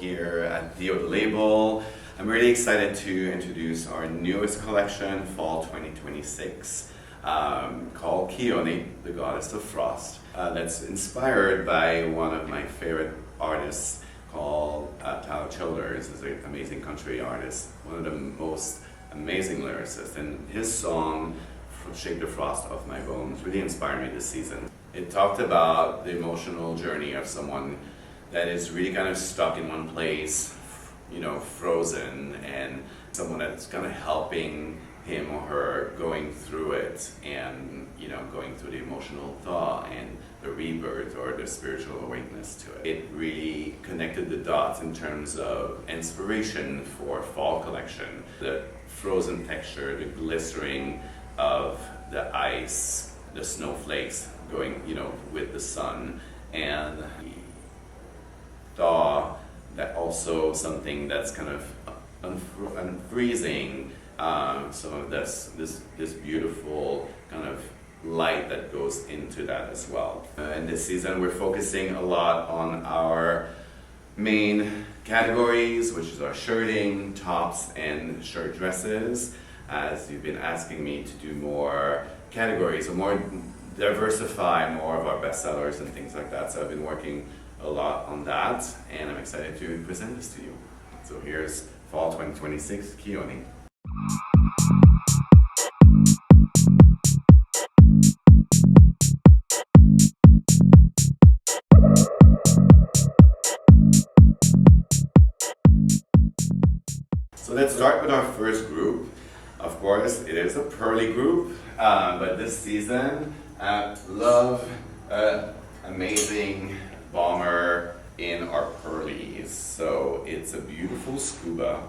here at THEO the label. I'm really excited to introduce our newest collection, Fall 2026, called Khione, the Goddess of Frost. That's inspired by one of my favorite artists called Childers. He's an amazing country artist, one of the most amazing lyricists, and his song Shake the Frost Off My Bones really inspired me this season. It talked about the emotional journey of someone that is really kind of stuck in one place, frozen, and someone that's kind of helping him or her going through it and going through the emotional thaw and the rebirth or the spiritual awakeness to it. It really connected the dots in terms of inspiration for fall collection. The frozen texture, the glistering of the ice, the snowflakes going, with the sun, and the thaw, that also something that's kind of unfreezing, some of this beautiful kind of light that goes into that as well. And this season we're focusing a lot on our main categories, which is our shirting, tops, and shirt dresses, as you've been asking me to do more categories, or more diversify more of our bestsellers and things like that. So I've been working a lot on that, and I'm excited to present this to you. So here's Fall 2026 Khione. So let's start with our first group. Of course, it is a pearly group, but this season, love amazing bomber in our pearlies. So it's a beautiful scuba,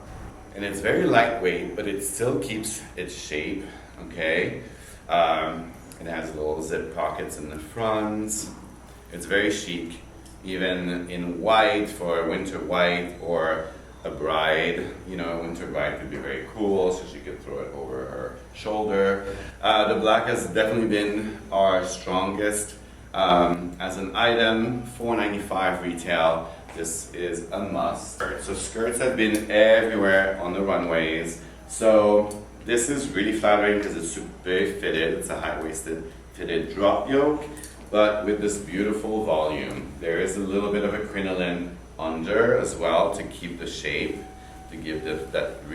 and it's very lightweight, but it still keeps its shape, okay? It has little zip pockets in the front. It's very chic, even in white, for a winter white, or a bride, a winter bride could be very cool, so she could throw it over her shoulder. The black has definitely been our strongest as an item. $4.95 retail. This is a must. So skirts have been everywhere on the runways. So this is really flattering because it's very fitted. It's a high-waisted fitted drop yoke, but with this beautiful volume. There is a little bit of a crinoline under as well to keep the shape, to give that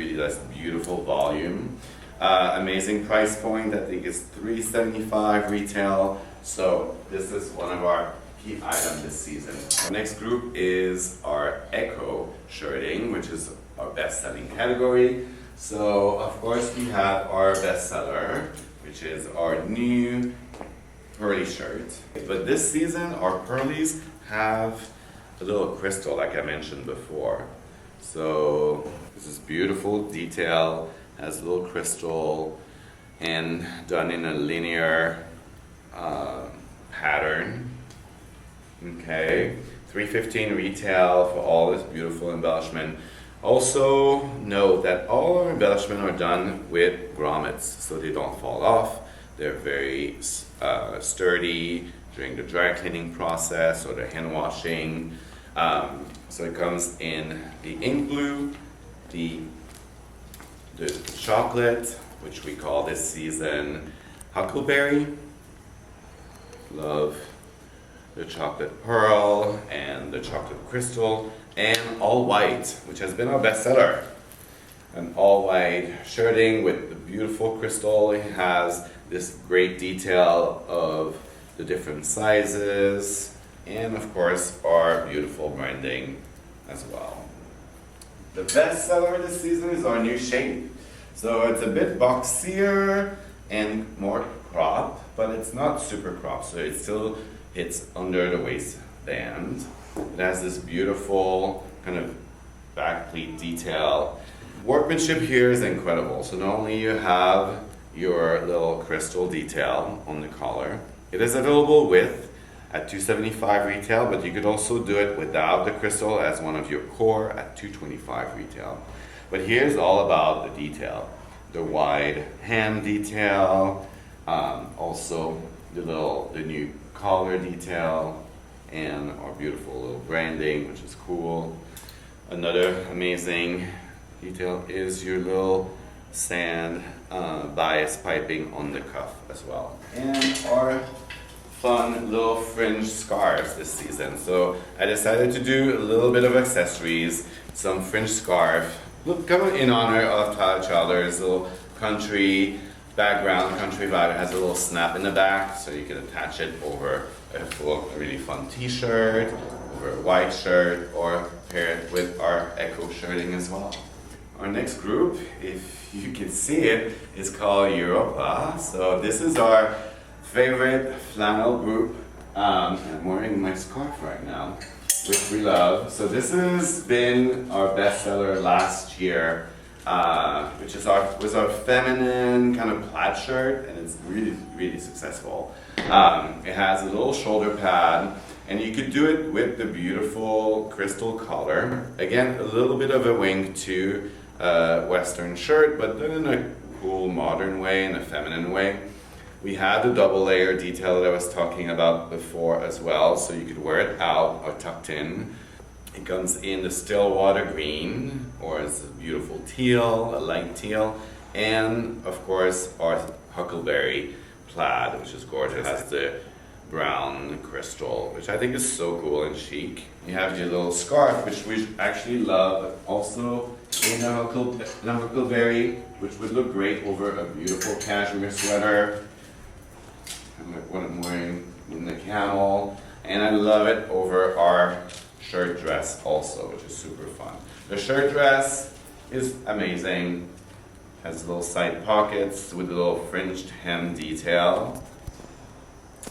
beautiful volume. Amazing price point. I think it's $3.75 retail. So this is one of our key items this season. Our next group is our Echo shirting, which is our best-selling category. So of course we have our bestseller, which is our new pearly shirt. But this season our pearlies have a little crystal, like I mentioned before. So this is beautiful detail, has a little crystal, and done in a linear pattern. Okay, $3.15 retail for all this beautiful embellishment. Also note that all our embellishment are done with grommets, so they don't fall off. They're very sturdy during the dry cleaning process or the hand washing. So it comes in the ink blue, the chocolate, which we call this season huckleberry. Love the chocolate pearl and the chocolate crystal, and all white, which has been our bestseller. An all white shirting with the beautiful crystal. It has this great detail of the different sizes, and of course our beautiful branding as well. The best seller this season is our new shape. So it's a bit boxier and more crop, but it's not super crop, so it still hits under the waistband. It has this beautiful kind of back pleat detail. Workmanship here is incredible. So not only you have your little crystal detail on the collar, it is available with at $2.75 retail, but you could also do it without the crystal as one of your core at $2.25 retail. But here's all about the detail. The wide hem detail, also the new collar detail, and our beautiful little branding, which is cool. Another amazing detail is your little sand bias piping on the cuff as well. And our fun little fringe scarves this season. So I decided to do a little bit of accessories, some fringe scarf, kind of in honor of Tyler Childers' little country background, country vibe. It has a little snap in the back, so you can attach it over a really fun t-shirt, over a white shirt, or pair it with our echo shirting as well. Our next group, if you can see it, is called Europa. So this is our favorite flannel group. I'm wearing my scarf right now, which we love. So this has been our bestseller last year, which was our feminine kind of plaid shirt, and it's really successful. It has a little shoulder pad, and you could do it with the beautiful crystal collar. Again, a little bit of a wing to Western shirt, but done in a cool modern way, in a feminine way. We have the double layer detail that I was talking about before as well, so you could wear it out or tucked in. It comes in the still water green, or it's a beautiful teal, a light teal, and of course our huckleberry plaid, which is gorgeous. It has the brown crystal, which I think is so cool and chic. You have your little scarf, which we actually love, also in a huckleberry, which would look great over a beautiful cashmere sweater, like what I'm wearing in the camel, and I love it over our shirt dress also, which is super fun. The shirt dress is amazing. Has little side pockets with a little fringed hem detail.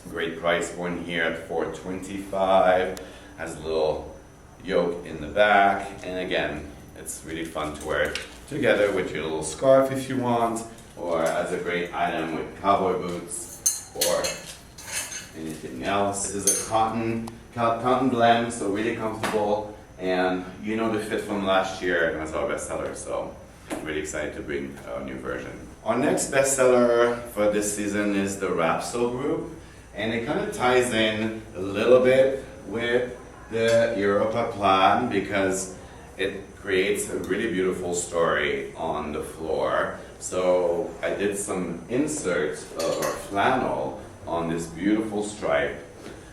Great price point here at $4.25. Has a little yoke in the back, and again, it's really fun to wear it together with your little scarf if you want, or as a great item with cowboy boots or anything else. This is a cotton blend, so really comfortable, and you know the fit from last year, and was our bestseller, so I'm really excited to bring a new version. Our next bestseller for this season is the Rapso group, and it kind of ties in a little bit with the Europa plan because it creates a really beautiful story on the floor. So I did some inserts of our flannel on this beautiful stripe.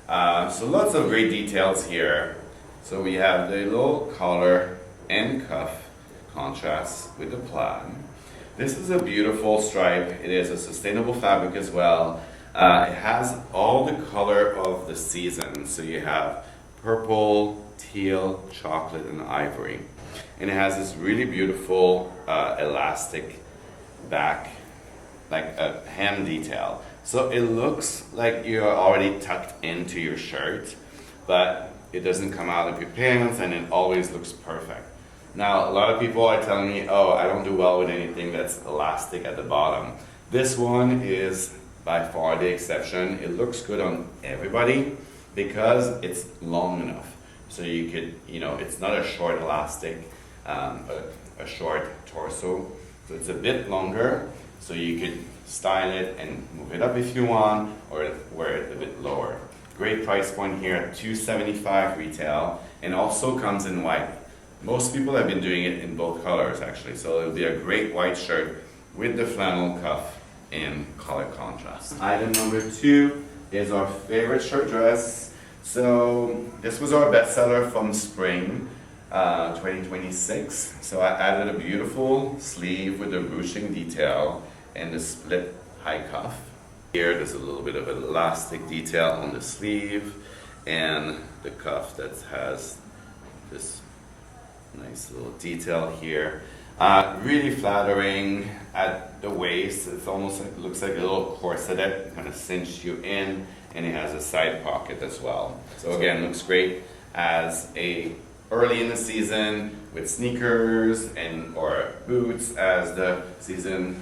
So lots of great details here. So we have the little collar and cuff contrast with the plaid. This is a beautiful stripe. It is a sustainable fabric as well. It has all the color of the season. So you have purple, teal, chocolate, and ivory. And it has this really beautiful elastic back, like a hem detail. So it looks like you're already tucked into your shirt, but it doesn't come out of your pants, and it always looks perfect. Now, a lot of people are telling me, oh, I don't do well with anything that's elastic at the bottom. This one is by far the exception. It looks good on everybody because it's long enough. So you could, it's not a short elastic, a short torso. So it's a bit longer, so you could style it and move it up if you want, or wear it a bit lower. Great price point here at $2.75 retail, and also comes in white. Most people have been doing it in both colors actually, so it'll be a great white shirt with the flannel cuff in color contrast. Item number 2 is our favorite shirt dress. So this was our bestseller from spring 2026. So I added a beautiful sleeve with a ruching detail and the split high cuff. Here there's a little bit of elastic detail on the sleeve and the cuff that has this nice little detail here. Really flattering at the waist. It's almost like, looks like a little corset, kind of cinch you in, and it has a side pocket as well. So again, looks great as a early in the season with sneakers and or boots as the season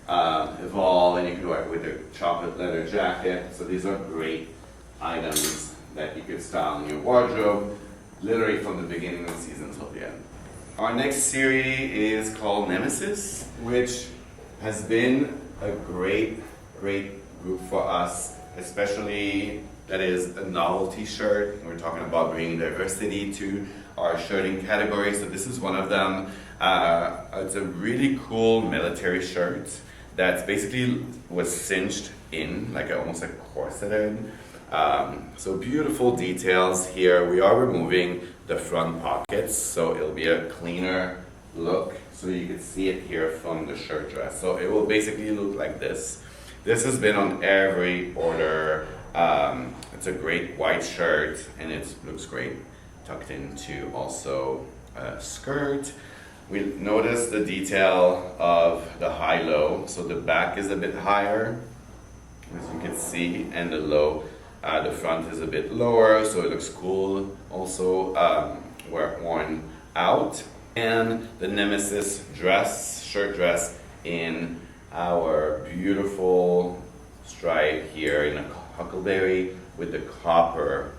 evolve, and you can wear it with a chocolate leather jacket. So these are great items that you could style in your wardrobe literally from the beginning of the season till the end. Our next series is called Nemesis, which has been a great group for us, especially that is a novelty shirt. We're talking about bringing diversity to our shirting categories. So this is one of them. It's a really cool military shirt that's basically was cinched in, like almost like corseted. So beautiful details here. We are removing the front pockets, so it'll be a cleaner look. So you can see it here from the shirt dress. So it will basically look like this. This has been on every order. It's a great white shirt and it looks great tucked into also a skirt. We notice the detail of the high-low. So the back is a bit higher, as you can see, and the front is a bit lower, so it looks cool. Also, worn out. And the Nemesis shirt dress in our beautiful stripe here in a huckleberry with the copper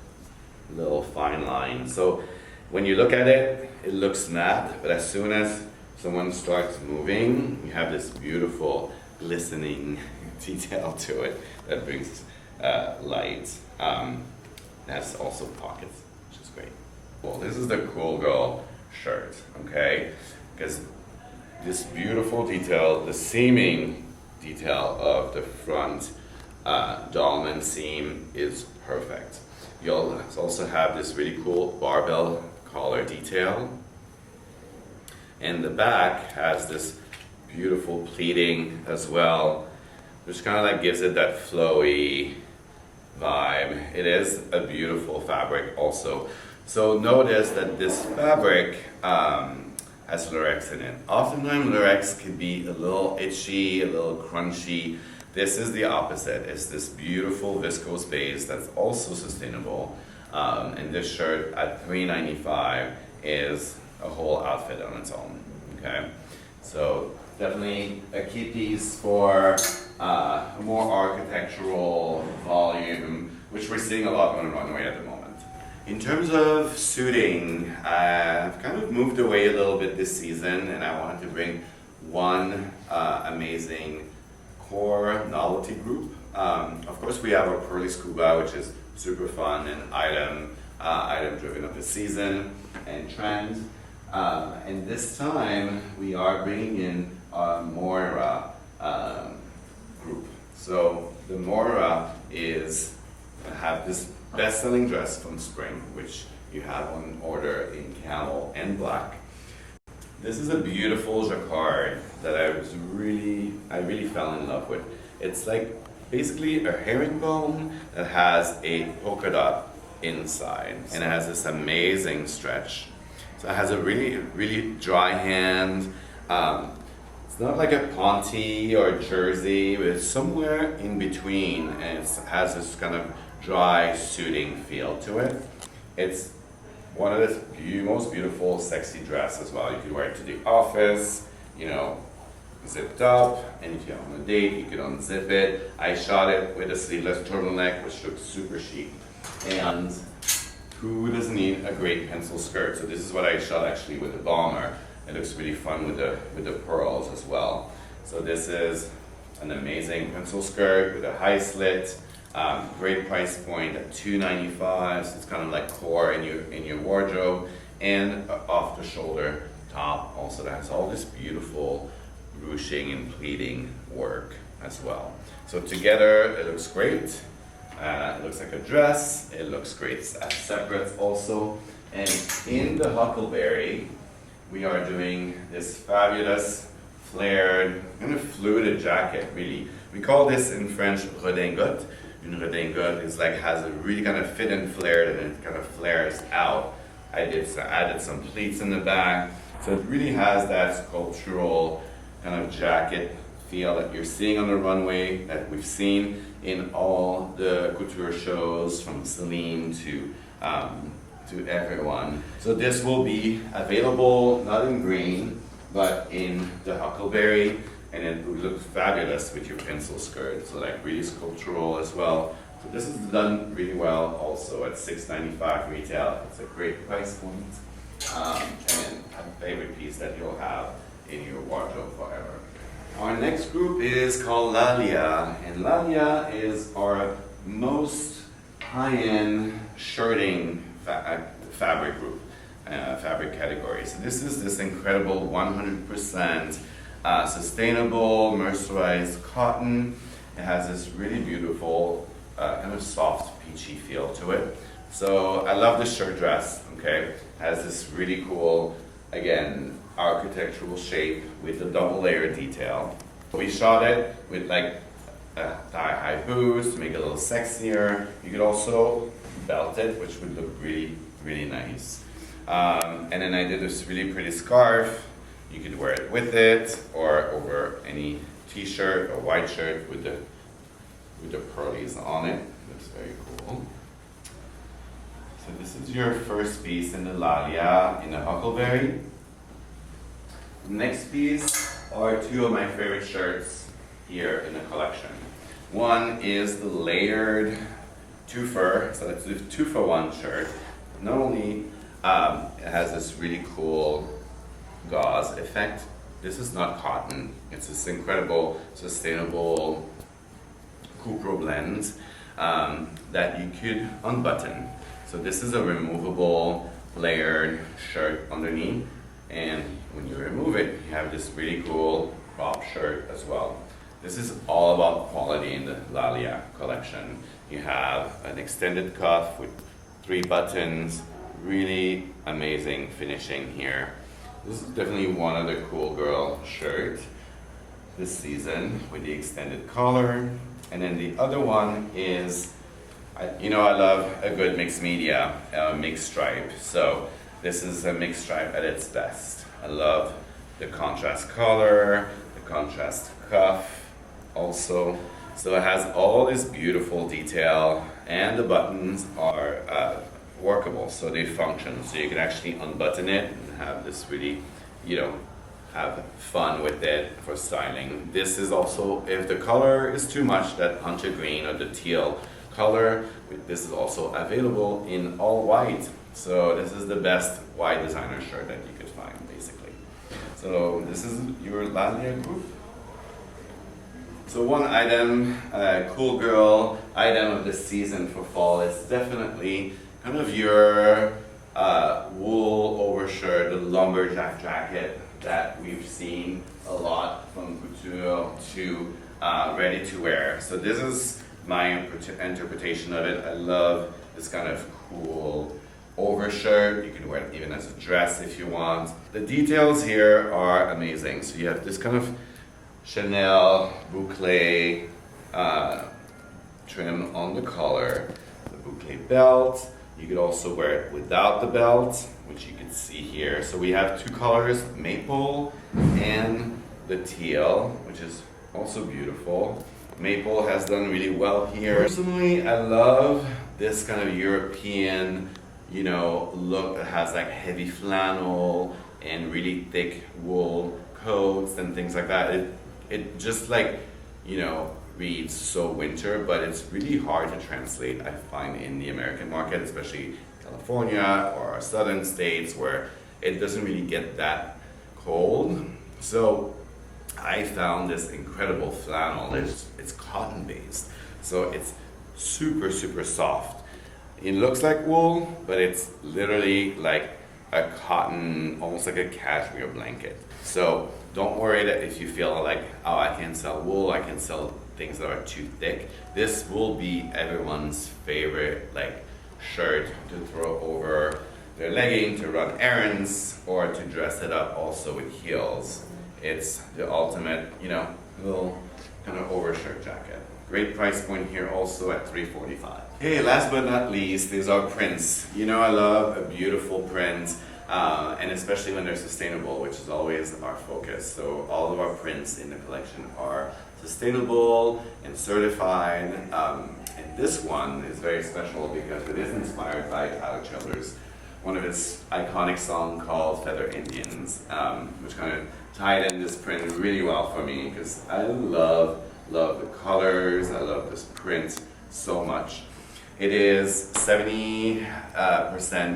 little fine line. So when you look at it, it looks matte, but as soon as someone starts moving, you have this beautiful glistening detail to it that brings light. It has also pockets, which is great. Well, this is the cool girl shirt, okay? Because this beautiful detail, the seaming detail of the front dolman seam is perfect. You'll also have this really cool barbell collar detail. And the back has this beautiful pleating as well, which kind of like gives it that flowy vibe. It is a beautiful fabric also. So notice that this fabric has Lurex in it. Oftentimes Lurex can be a little itchy, a little crunchy. This is the opposite. It's this beautiful viscose base that's also sustainable. And this shirt at $3.95 is a whole outfit on its own. Okay, so definitely a key piece for a more architectural volume, which we're seeing a lot on the runway at the moment. In terms of suiting, I've kind of moved away a little bit this season, and I wanted to bring one amazing core novelty group. Of course, we have our Pearly Scuba, which is super fun and item driven of the season and trend. And this time we are bringing in our Moira group. So the Moira have this best-selling dress from spring, which you have on order in camel and black. This is a beautiful jacquard that I really fell in love with. It's like basically a herringbone that has a polka dot inside, and it has this amazing stretch. So it has a really dry hand. It's not like a ponte or a jersey, but it's somewhere in between, and it has this kind of dry suiting feel to it. It's one of the most beautiful, sexy dress as well. You could wear it to the office, zipped up, and if you're on a date, you could unzip it. I shot it with a sleeveless turtleneck, which looks super chic. And who doesn't need a great pencil skirt? So this is what I shot actually with the bomber. It looks really fun with the pearls as well. So this is an amazing pencil skirt with a high slit. Great price point at $2.95. So it's kind of like core in your wardrobe, and off the shoulder top also that has all this beautiful ruching and pleating work as well. So together it looks great. It looks like a dress. It looks great as separate also. And in the huckleberry, we are doing this fabulous flared, kind of fluted jacket. Really, we call this in French redingote. Une redingote is like has a really kind of fit and flared, and it kind of flares out. I added some pleats in the back, so it really has that sculptural kind of jacket feel that you're seeing on the runway, that we've seen in all the couture shows from Celine to everyone. So this will be available not in green, but in the huckleberry, and it would look fabulous with your pencil skirt. So like really sculptural as well. So this is done really well also at $6.95 retail. It's a great price point, and a favorite piece that you'll have in your wardrobe forever. Our next group is called Lalia, and Lalia is our most high-end shirting fabric group. fabric category. So this is this incredible 100% sustainable mercerized cotton. It has this really beautiful kind of soft peachy feel to it. So I love this shirt dress, okay? It has this really cool, again, architectural shape with a double layer detail. We shot it with like thigh-high boots to make it a little sexier. You could also belt it, which would look really, really nice. And then I did this really pretty scarf. You could wear it with it or over any t-shirt or white shirt with the pearlies on it. Looks very cool. So this is your first piece in the Lalia in the Huckleberry. Next piece are two of my favorite shirts here in the collection. One is the layered two-for, so it's a 2-for-1 shirt. Not only it has this really cool gauze effect. This is not cotton. It's this incredible, sustainable cupro blend that you could unbutton. So this is a removable layered shirt underneath, and when you remove it, you have this really cool crop shirt as well. This is all about quality in the Lalia collection. You have an extended cuff with 3 buttons, really amazing finishing here. This is definitely one of the cool girl shirts this season with the extended collar. And then the other one is, I love a good mixed media, mixed stripe. So this is a mixed stripe at its best. I love the contrast collar, the contrast cuff also. So it has all this beautiful detail, and the buttons are workable, so they function. So you can actually unbutton it and have this really, have fun with it for styling. This is also, if the color is too much, that hunter green or the teal color, this is also available in all white. So this is the best white designer shirt that you could find, basically. So this is your Lalia group. So one item, cool girl item of the season for fall is definitely kind of your wool overshirt, the lumberjack jacket that we've seen a lot from couture to ready to wear. So this is my interpretation of it. I love this kind of cool overshirt. You can wear it even as a dress if you want. The details here are amazing. So you have this kind of Chanel boucle trim on the collar, the boucle belt. You could also wear it without the belt, which you can see here. So we have 2 colors, maple and the teal, which is also beautiful. Maple has done really well here. Personally, I love this kind of European, look that has like heavy flannel and really thick wool coats and things like that. It just reads so winter, but it's really hard to translate, I find, in the American market, especially California or our southern states where it doesn't really get that cold. So I found this incredible flannel. It's cotton based, so it's super, super soft. It looks like wool, but it's literally like a cotton, almost like a cashmere blanket. So don't worry that if you feel like, oh, I can't sell wool, I can sell things that are too thick. This will be everyone's favorite shirt to throw over their legging, to run errands, or to dress it up also with heels. It's the ultimate, little kind of overshirt jacket. Great price point here also at $345. Hey, last but not least is our prints. I love a beautiful print. And especially when they're sustainable, which is always our focus. So all of our prints in the collection are sustainable and certified. And this one is very special because it is inspired by Tyler Childers, one of his iconic songs called Feather Indians, which kind of tied in this print really well for me because I love the colors, I love this print so much. It is 70%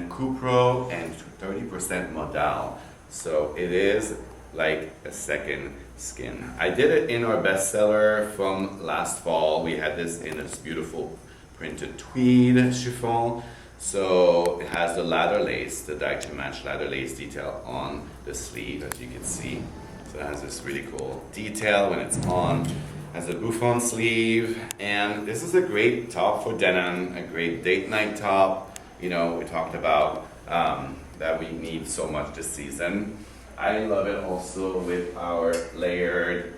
cupro and 30% modal. So it is like a second skin. I did it in our bestseller from last fall. We had this in this beautiful printed tweed chiffon. So it has the ladder lace, the dyed to match ladder lace detail on the sleeve, as you can see. So it has this really cool detail when it's on. Has a bouffant sleeve, and this is a great top for denim, a great date night top. You know, we talked about that we need so much this season. I love it also with our layered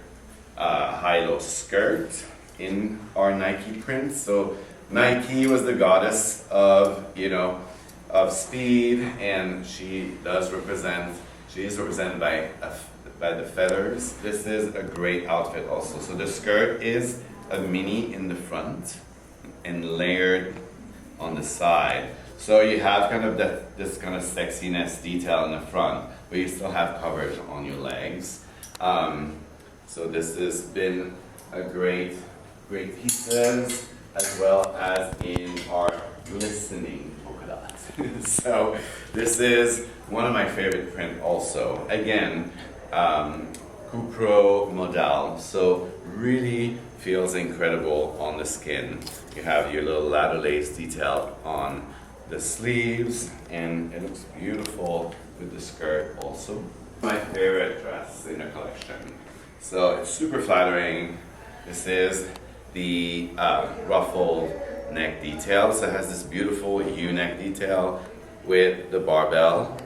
high-low skirt in our Nike print. So Nike was the goddess of, you know, of speed, and she is represented by the feathers. This is a great outfit also. So the skirt is a mini in the front and layered on the side. So you have kind of this kind of sexiness detail in the front, but you still have coverage on your legs. So this has been a great pieces, as well as in our glistening polka dots. So this is one of my favorite print also. Again, Cupro model, so really feels incredible on the skin. You have your little ladder lace detail on the sleeves, and it looks beautiful with the skirt also. My favorite dress in the collection. So it's super flattering. This is the ruffled neck detail. So it has this beautiful U-neck detail with the barbell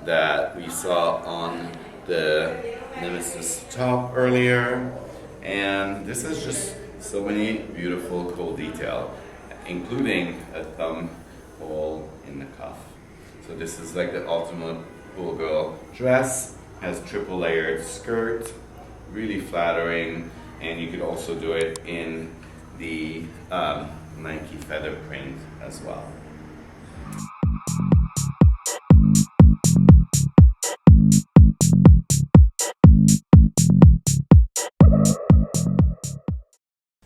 that we saw on the Nemesis top earlier. And this is just so many beautiful, cool detail, including a thumb hole in the cuff. So this is like the ultimate cool girl dress. Has triple layered skirt, really flattering, and you could also do it in the Nike feather print as well.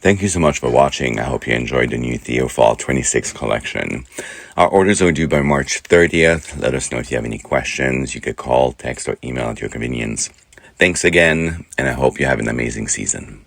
Thank you so much for watching. I hope you enjoyed the new THEO Fall 26 collection. Our orders are due by March 30th. Let us know if you have any questions. You could call, text, or email at your convenience. Thanks again, and I hope you have an amazing season.